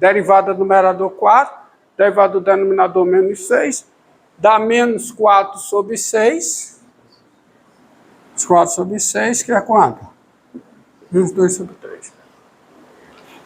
derivada do numerador 4, derivada do denominador menos 6, dá menos 4 sobre 6, 4 sobre 6, que é quanto? Menos 2 sobre 3.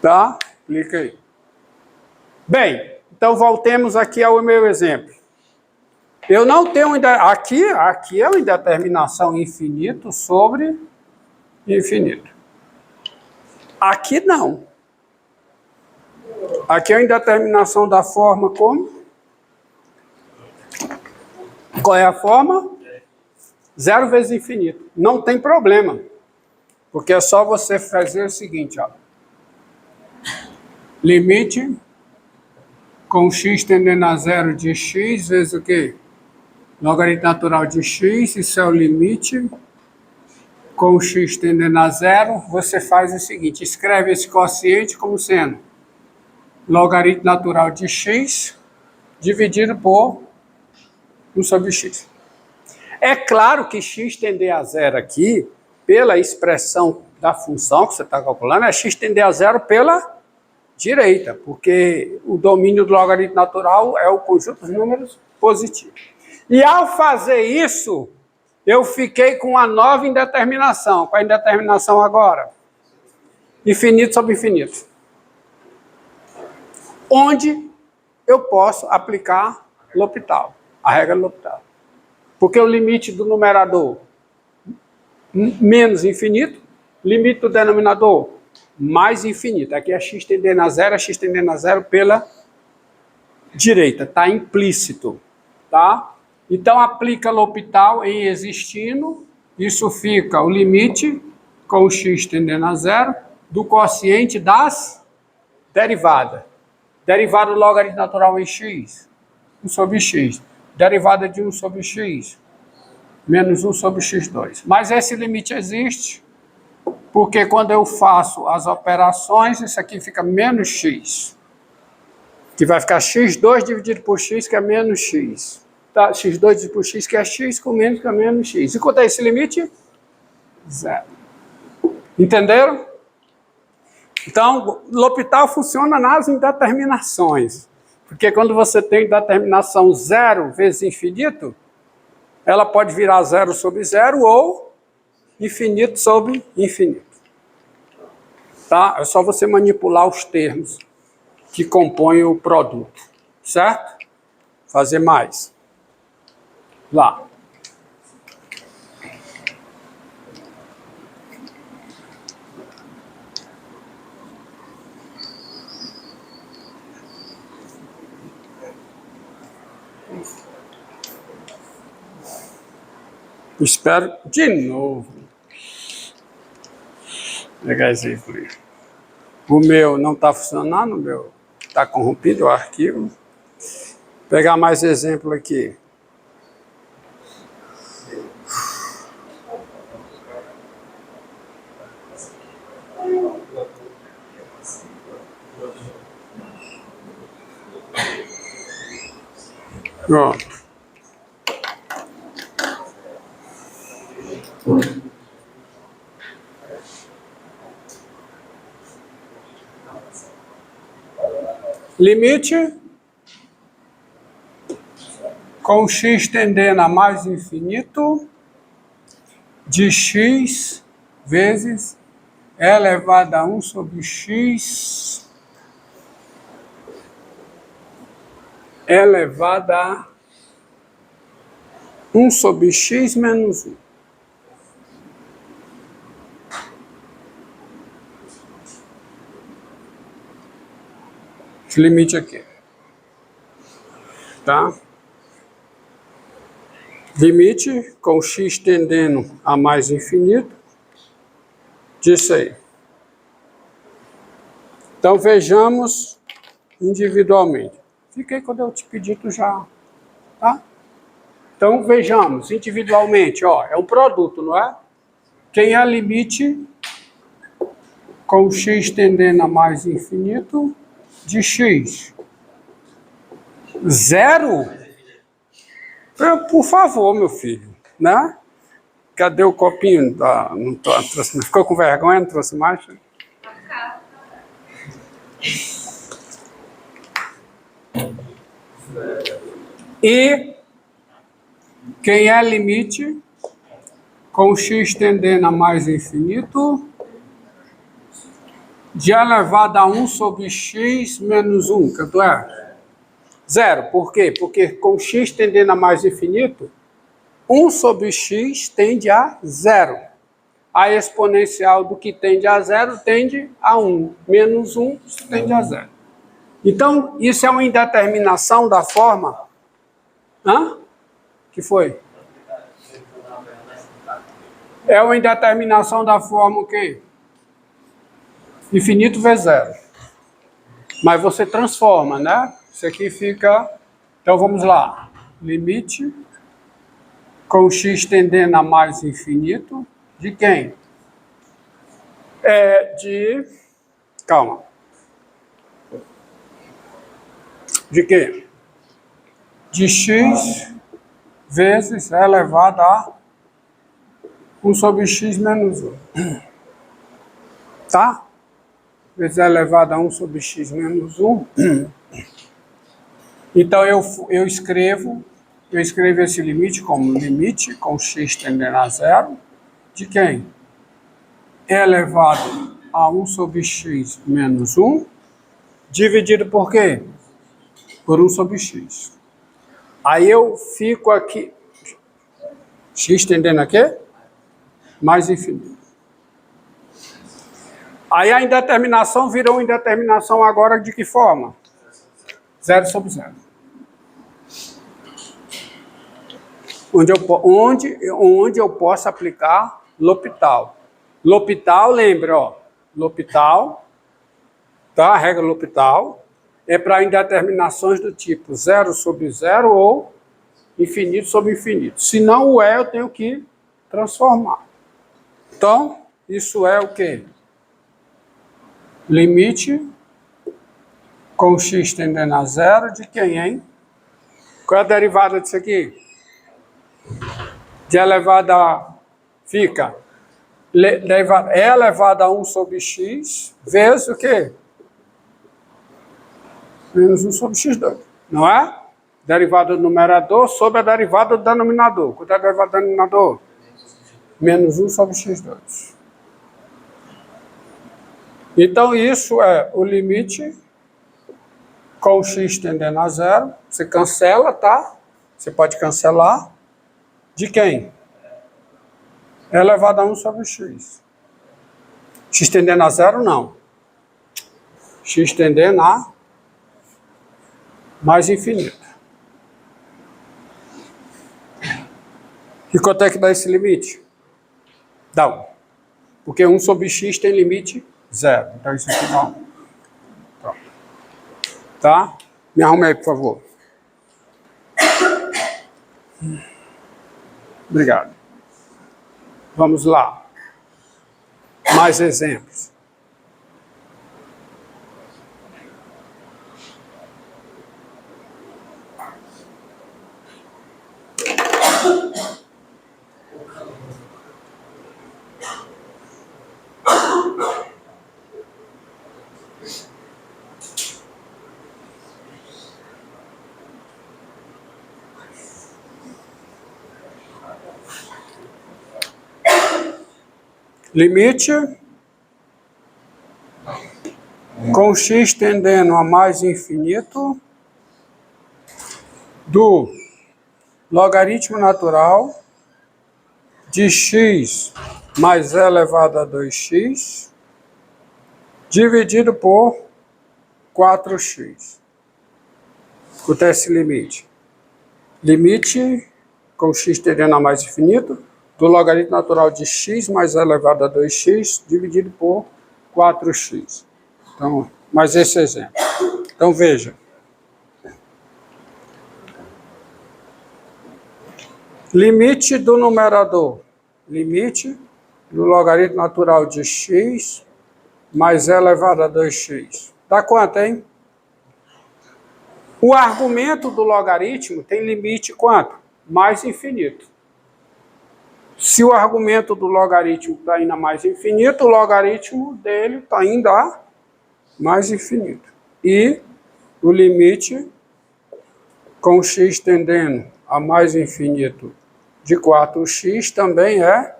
Tá? Clica aí. Bem, então voltemos aqui ao meu exemplo. Eu não tenho... Aqui é uma indeterminação infinito sobre infinito. Aqui não. Aqui é a indeterminação da forma como? Qual é a forma? 0 vezes infinito. Não tem problema. Porque é só você fazer o seguinte, ó. Limite com x tendendo a 0 de x vezes o quê? Logaritmo natural de x, isso é o limite. Com x tendendo a 0, você faz o seguinte, escreve esse quociente como sendo logaritmo natural de x dividido por 1 sobre x. É claro que x tender a 0 aqui, pela expressão da função que você está calculando, é x tender a 0 pela direita, porque o domínio do logaritmo natural é o conjunto dos números positivos. E ao fazer isso, eu fiquei com uma nova indeterminação. Qual é a indeterminação agora? Infinito sobre infinito. Onde eu posso aplicar L'Hopital, a regra L'Hopital. Porque o limite do numerador menos infinito, limite do denominador mais infinito. Aqui é x tendendo a 0, é x tendendo a 0 pela direita. Está implícito. Tá? Então, aplica L'Hopital em existindo. Isso fica o limite com x tendendo a 0 do quociente das derivadas. Derivada do logaritmo natural em x, 1 sobre x. Derivada de 1 sobre x, menos 1 sobre x2. Mas esse limite existe, porque quando eu faço as operações, isso aqui fica menos x. Que vai ficar x2 dividido por x, que é menos x. Tá? x2 dividido por x, que é x, com menos, que é menos x. E quanto é esse limite? 0. Entenderam? Então, L'Hopital funciona nas indeterminações. Porque quando você tem determinação 0 vezes infinito, ela pode virar 0 sobre 0 ou infinito sobre infinito. Tá? É só você manipular os termos que compõem o produto. Certo? Fazer mais. Lá. Espero de novo. Pegar esse livro. O meu não está funcionando, o meu está corrompido o arquivo. Pegar mais exemplo aqui. Pronto. Limite com x tendendo a mais infinito de x vezes e elevado a 1 sobre x elevado a 1 sobre x menos 1. Esse limite aqui. Tá? Limite com x tendendo a mais infinito disso aí. Então vejamos individualmente. Fica aí quando eu te pedir, tu já. Tá? Então vejamos individualmente. Ó, é um produto, não é? Quem é limite com x tendendo a mais infinito de x? 0? Por favor, meu filho, né? Cadê o copinho? Não ficou com vergonha? Não trouxe mais? E quem é limite com x tendendo a mais infinito de elevado a 1 sobre x menos 1, quanto é? 0. Por quê? Porque com x tendendo a mais infinito, 1 sobre x tende a 0. A exponencial do que tende a 0 tende a 1. Menos 1 tende a 0. Então, isso é uma indeterminação da forma... Hã? Que foi? É uma indeterminação da forma o quê? Infinito vezes 0. Mas você transforma, né? Isso aqui fica... Então, vamos lá. Limite com x tendendo a mais infinito de quem? Calma. De quê? De x vezes elevado a 1 sobre x menos 1. Tá? Vezes elevado a 1 sobre x menos 1. Então, eu escrevo esse limite como limite com x tendendo a 0 de quem? Elevado a 1 sobre x menos 1, dividido por quê? Por 1 sobre x. Aí eu fico aqui, x tendendo a quê? Mais infinito. Aí a indeterminação virou indeterminação agora de que forma? 0 sobre 0. Onde eu posso aplicar L'Hopital. L'Hopital, lembra, ó. L'Hopital, tá? A regra L'Hopital é para indeterminações do tipo 0 sobre 0 ou infinito sobre infinito. Se não o é, eu tenho que transformar. Então, isso é o quê? Limite com x tendendo a 0 de quem, hein? Qual é a derivada disso aqui? De elevado a... Fica... É elevado a 1 sobre x vezes o quê? Menos 1 sobre x2. Não é? Derivada do numerador sobre a derivada do denominador. Quanto é a derivada do denominador? Menos 1 sobre x2. Então, isso é o limite com x tendendo a 0. Você cancela, tá? Você pode cancelar. De quem? É elevado a 1 sobre x. X tendendo a 0, não. X tendendo a mais infinito. E quanto é que dá esse limite? Dá 1. Porque 1 sobre x tem limite 0. Então isso aqui dá 1. Tá? Me arrume aí, por favor. Obrigado. Vamos lá. Mais exemplos. Limite com x tendendo a mais infinito do logaritmo natural de x mais e elevado a 2x dividido por 4x. Quanto é esse limite? Limite com x tendendo a mais infinito do logaritmo natural de x mais e elevado a 2x dividido por 4x. Então, mais esse exemplo. Então, veja. Limite do numerador. Limite do logaritmo natural de x mais e elevado a 2x. Dá quanto, hein? O argumento do logaritmo tem limite quanto? Mais infinito. Se o argumento do logaritmo está indo a mais infinito, o logaritmo dele está indo a mais infinito. E o limite com x tendendo a mais infinito de 4x também é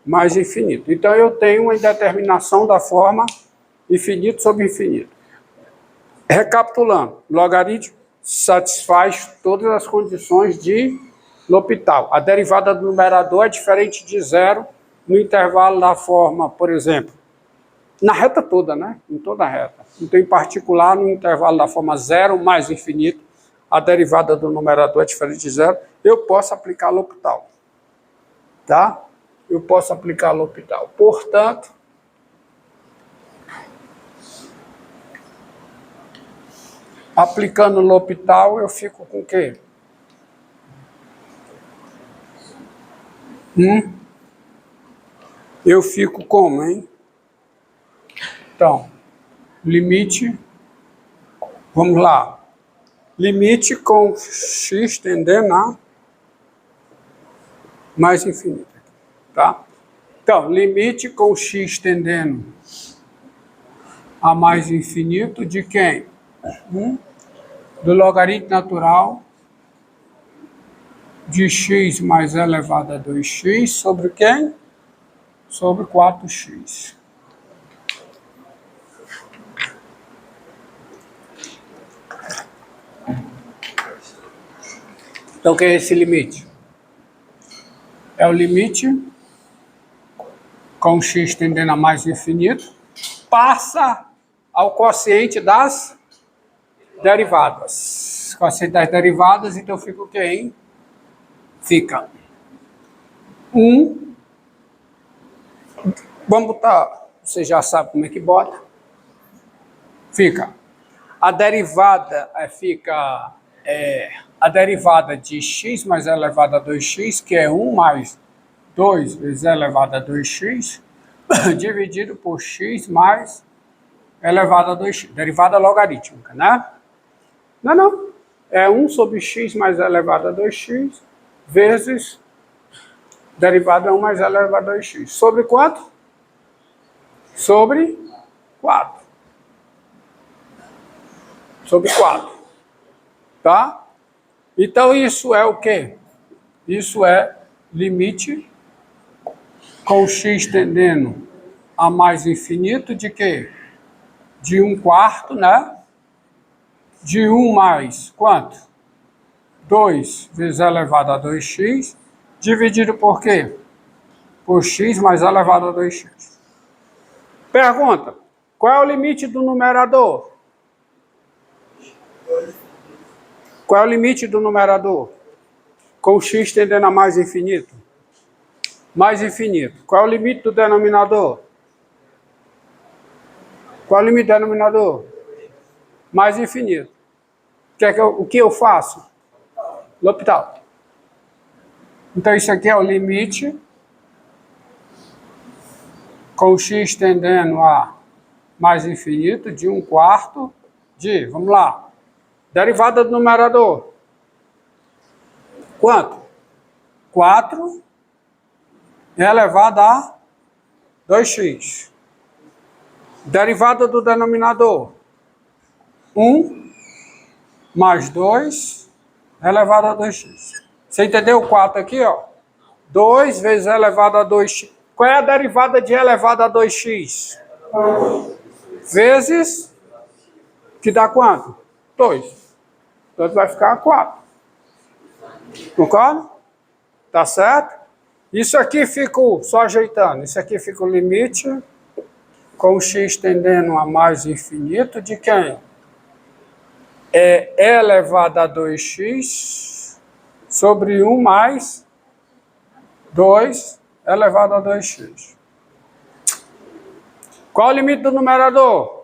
mais infinito. Então, eu tenho uma indeterminação da forma infinito sobre infinito. Recapitulando, logaritmo satisfaz todas as condições de L'Hopital. A derivada do numerador é diferente de zero no intervalo da forma, por exemplo, na reta toda, né? Em toda a reta. Então, em particular, no intervalo da forma zero mais infinito, a derivada do numerador é diferente de zero, eu posso aplicar L'Hopital. Tá? Eu posso aplicar L'Hopital. Portanto, aplicando L'Hopital, eu fico com o quê? Eu fico como, hein? Então, limite, vamos lá. Limite com x tendendo a mais infinito. Tá? Então, limite com x tendendo a mais infinito de quem? Do logaritmo natural de x mais elevado a 2x sobre quem? Sobre 4x. Então, o que é esse limite? É o limite com x tendendo a mais infinito, passa ao quociente das derivadas. Quociente das derivadas, então fica o que, hein? Fica 1. Vamos botar, você já sabe como é que bota. Fica. A derivada fica a derivada de x mais elevado a 2x, que é 1 mais 2 vezes elevado a 2x, dividido por x mais elevado a 2x. Derivada logarítmica, né? Não. É 1 sobre x mais elevado a 2x vezes derivada 1 mais elevado a 2x. Sobre quanto? Sobre 4. Sobre 4. Tá? Então, isso é o quê? Isso é limite com x tendendo a mais infinito de quê? De 1/4, né? De 1 mais quanto? 2 vezes elevado a 2x, dividido por quê? Por x mais elevado a 2x. Pergunta, qual é o limite do numerador? Qual é o limite do numerador? Com x tendendo a mais infinito? Mais infinito. Qual é o limite do denominador? Qual é o limite do denominador? Mais infinito. O que eu faço? L'Hopital. Então, isso aqui é o limite com x tendendo a mais infinito de 1/4 de, vamos lá, derivada do numerador. Quanto? 4 elevado a 2x. Derivada do denominador. 1 mais 2 elevado a 2x. Você entendeu o 4 aqui, ó? 2 vezes elevado a 2x. Qual é a derivada de elevado a 2x? Vezes, que dá quanto? 2. Então vai ficar 4. Concorda? Tá certo? Isso aqui fica, só ajeitando, isso aqui fica o limite com x tendendo a mais infinito de quem? É elevado a 2x sobre 1 mais 2 elevado a 2x. Qual o limite do numerador?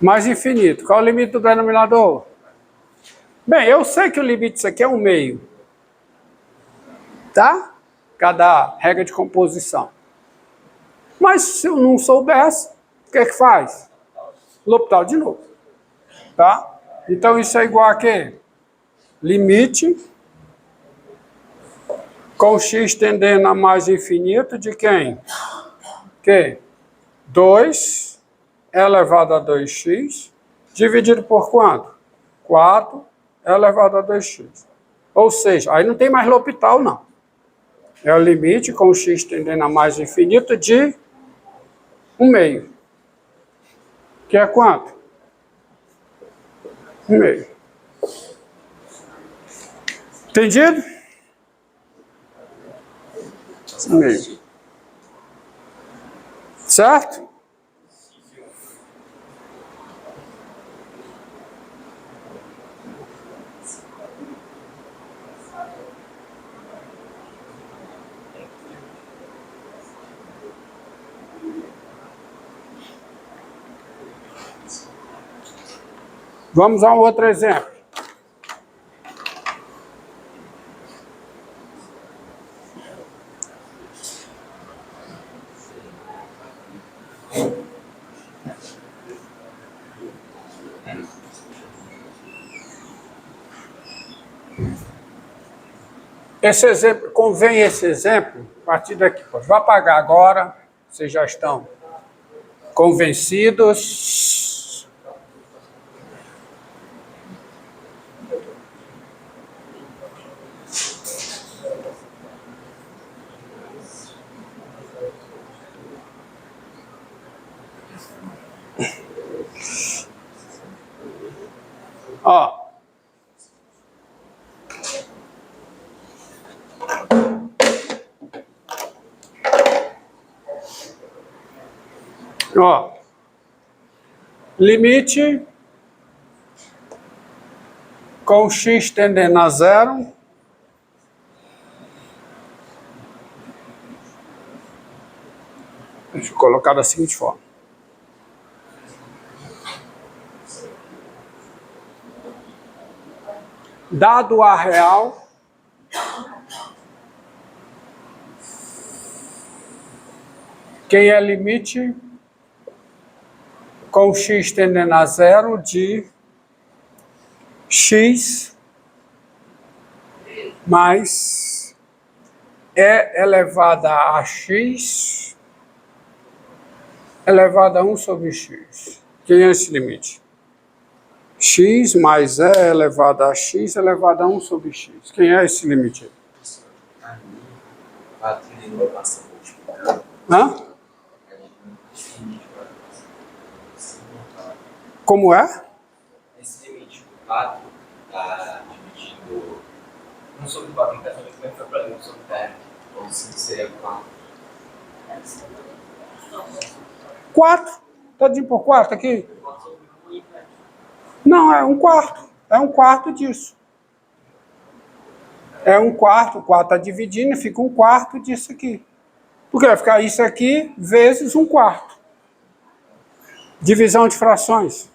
Mais infinito. Qual o limite do denominador? Bem, eu sei que o limite disso aqui é 1/2. Tá? Cada regra de composição. Mas se eu não soubesse, o que é que faz? L'Hopital de novo. Tá? Então isso é igual a quê? Limite com x tendendo a mais infinito de quem? Que? 2 elevado a 2x, dividido por quanto? 4 elevado a 2x. Ou seja, aí não tem mais L'Hopital, não. É o limite com o x tendendo a mais infinito de 1/2. Que é quanto? 1/2. Entendido? 1/2. Certo? Vamos a um outro exemplo. Esse exemplo, convém esse exemplo, a partir daqui. Vou apagar agora, vocês já estão convencidos. Ó. Ó. Limite com x tendendo a 0. Deixa eu colocar da seguinte forma. Dado A real, quem é limite com x tendendo a 0 de x mais e elevado a x elevado a 1 sobre x. Quem é esse limite? X mais e elevado a x elevado a 1 sobre x. Quem é esse limite? Hã? Como é? Esse limite, o 4 está dividindo 1 sobre 4, então como é que foi para 1 sobre 10? Ou 5 seria 4? 4. Está dividido por 4 aqui? Não, é 1/4. É 1/4 disso. É 1/4. O 4 está dividindo e fica 1/4 disso aqui. Porque vai ficar isso aqui vezes 1/4. Divisão de frações.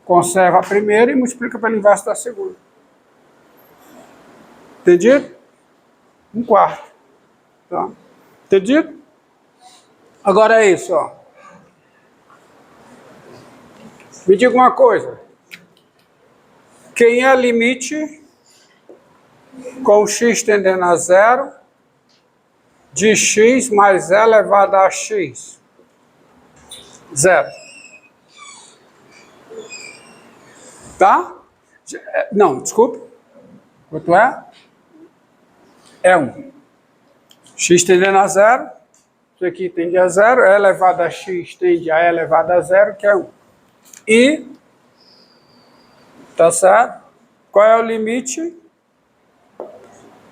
Conserva a primeira e multiplica pelo inverso da segunda. Entendido? 1/4. Tá? Entendido? Agora é isso, ó. Me diga uma coisa. Quem é limite com x tendendo a 0 de x mais e elevado a x? 0. Tá? Não, desculpe. Quanto é? É 1. X tendendo a 0. Isso aqui tende a 0. E elevado a x tende a e elevado a 0, que é 1. E, tá certo? Qual é o limite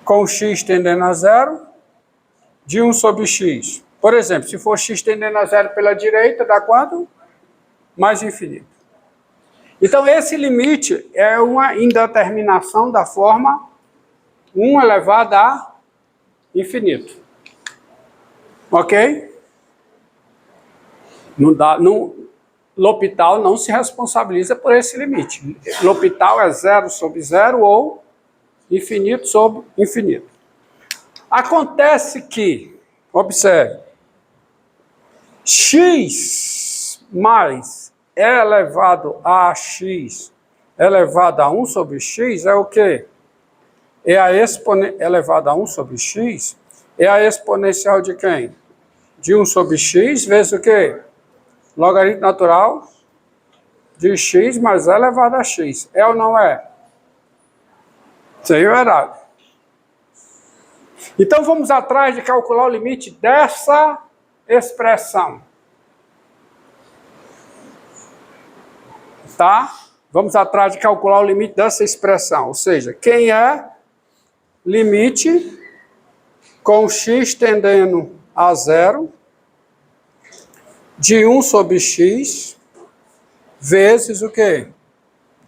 com x tendendo a 0 de 1 sobre x? Por exemplo, se for x tendendo a 0 pela direita, dá quanto? Mais infinito. Então, esse limite é uma indeterminação da forma 1 elevado a infinito. Ok? Não dá, não, L'Hopital não se responsabiliza por esse limite. L'Hopital é 0 sobre 0 ou infinito sobre infinito. Acontece que, observe, x mais e elevado a x elevado a 1 sobre x é o quê? É a elevado a 1 sobre x é a exponencial de quem? De 1 sobre x vezes o quê? Logaritmo natural de x mais e elevado a x. É ou não é? Isso aí é verdade. Então vamos atrás de calcular o limite dessa expressão. Tá? Vamos atrás de calcular o limite dessa expressão. Ou seja, quem é limite com x tendendo a zero de 1 sobre x vezes o quê?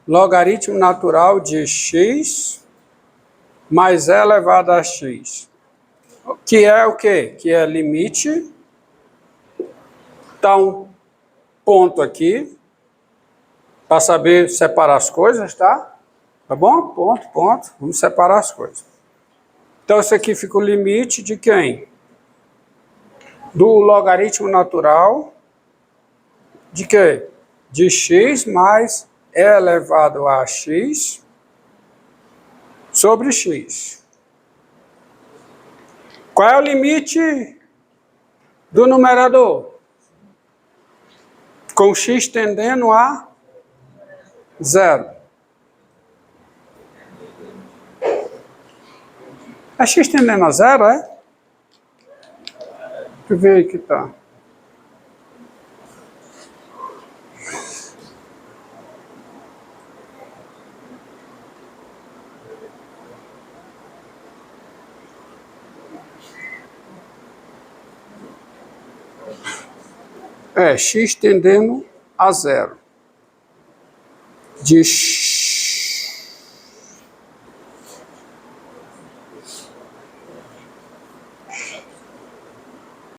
Logaritmo natural de x mais e elevado a x. Que é o quê? Que é limite. Então, ponto aqui, para saber separar as coisas, tá? Tá bom? Ponto, ponto. Vamos separar as coisas. Então, isso aqui fica o limite de quem? Do logaritmo natural de quê? De x mais e elevado a x sobre x. Qual é o limite do numerador? Com x tendendo a zero. É x tendendo a zero, é? Deixa eu ver aí que tá. É x tendendo a zero. De x